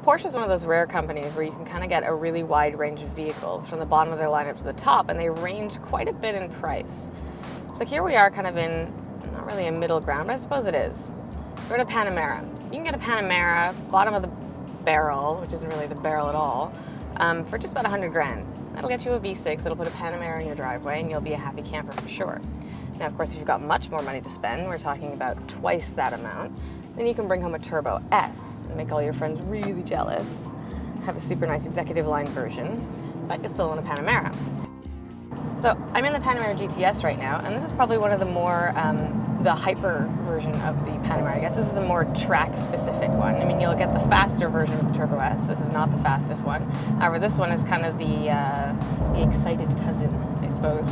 Porsche is one of those rare companies where you can kind of get a really wide range of vehicles from the bottom of their lineup to the top, and they range quite a bit in price. So here we are kind of in, not really a middle ground, but I suppose it is. Sort of Panamera. You can get a Panamera, bottom of the barrel, which isn't really the barrel at all, for just about 100 grand. That'll get you a V6, it'll put a Panamera in your driveway, and you'll be a happy camper for sure. Now, of course, if you've got much more money to spend, we're talking about twice that amount, then you can bring home a Turbo S and make all your friends really jealous, have a super nice executive line version, but you'll still own a Panamera. So I'm in the Panamera GTS right now, and this is probably one of the more, the hyper version of the Panamera. I guess this is the more track-specific one. I mean, you'll get the faster version of the Turbo S. This is not the fastest one. However, this one is kind of the excited cousin, I suppose.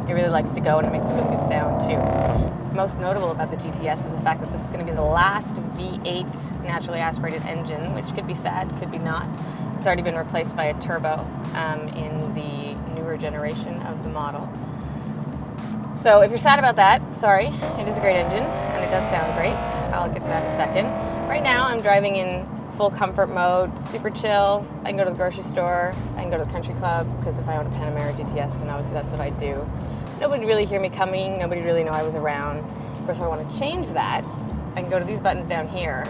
It really likes to go, and it makes a really good sound too. Most notable about the GTS is the fact that this is going to be the last V8 naturally aspirated engine, which could be sad, could be not. It's already been replaced by a turbo in the newer generation of the model. So if you're sad about that, sorry, it is a great engine, and it does sound great. I'll get to that in a second. Right now, I'm driving in full comfort mode, super chill. I can go to the grocery store, I can go to the country club, because if I own a Panamera GTS, then obviously that's what I do. Nobody really hear me coming, nobody really know I was around. Of course, if I want to change that, I can go to these buttons down here,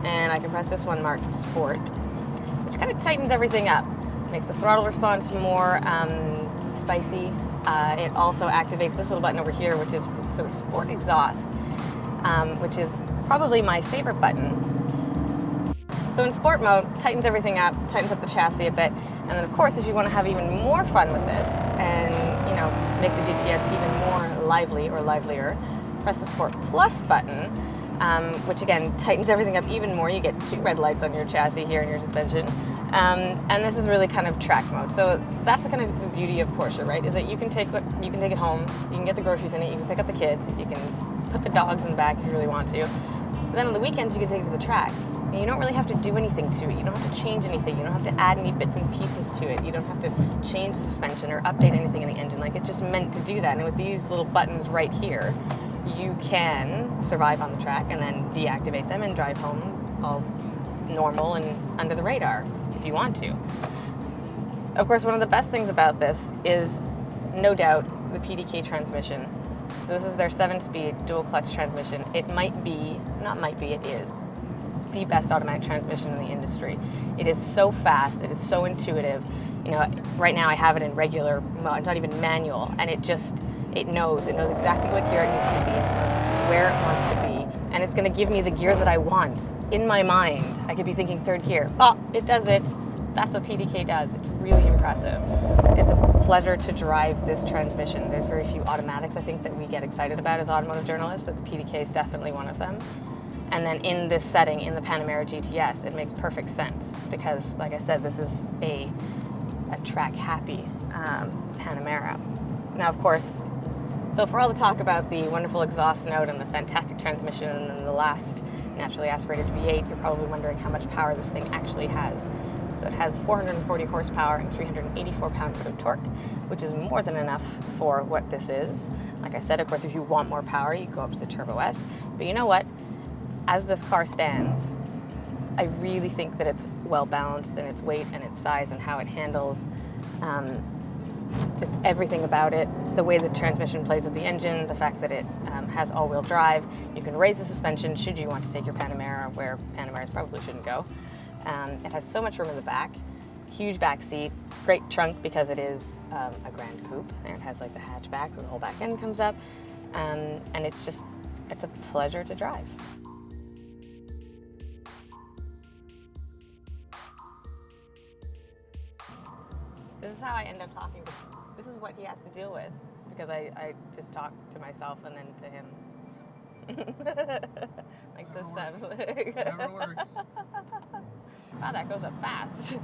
and I can press this one marked Sport, which kind of tightens everything up. Makes the throttle response more spicy. It also activates this little button over here, which is for the Sport exhaust, which is probably my favorite button. So in Sport mode, tightens everything up, tightens up the chassis a bit, and then of course if you want to have even more fun with this and, you know, make the GTS even more lively or livelier, press the Sport Plus button, which again tightens everything up even more. You get 2 red lights on your chassis here in your suspension. And this is really kind of track mode. So that's the kind of the beauty of Porsche, right? Is that you can take it home, you can get the groceries in it, you can pick up the kids, you can put the dogs in the back if you really want to. But then on the weekends you can take it to the track. And you don't really have to do anything to it. You don't have to change anything. You don't have to add any bits and pieces to it. You don't have to change the suspension or update anything in the engine. Like, it's just meant to do that. And with these little buttons right here, you can survive on the track and then deactivate them and drive home all normal and under the radar if you want to. Of course, one of the best things about this is, no doubt, the PDK transmission. So this is their 7-speed dual clutch transmission. It is the best automatic transmission in the industry. It is so fast, it is so intuitive. You know, right now I have it in regular mode, it's not even manual, and it knows exactly what gear it needs to be, it knows where it wants to be, and it's gonna give me the gear that I want. In my mind, I could be thinking 3rd gear. Oh, it does it. That's what PDK does. It's really impressive. It's a pleasure to drive this transmission. There's very few automatics, I think, that we get excited about as automotive journalists, but the PDK is definitely one of them. And then in this setting, in the Panamera GTS, it makes perfect sense because, like I said, this is a track-happy Panamera. Now, of course, so for all the talk about the wonderful exhaust note and the fantastic transmission and then the last naturally aspirated V8, you're probably wondering how much power this thing actually has. So it has 440 horsepower and 384 pound-foot of torque, which is more than enough for what this is. Like I said, of course, if you want more power, you go up to the Turbo S. But you know what? As this car stands, I really think that it's well balanced in its weight and its size and how it handles just everything about it. The way the transmission plays with the engine, the fact that it has all-wheel drive. You can raise the suspension should you want to take your Panamera where Panameras probably shouldn't go. It has so much room in the back, huge back seat, great trunk because it is a Grand Coupe. And it has like the hatchback, so the whole back end comes up, and it's a pleasure to drive. This is how I end up talking. This is what he has to deal with because I just talk to myself and then to him. Like so Seb. Never works. Wow, that goes up fast.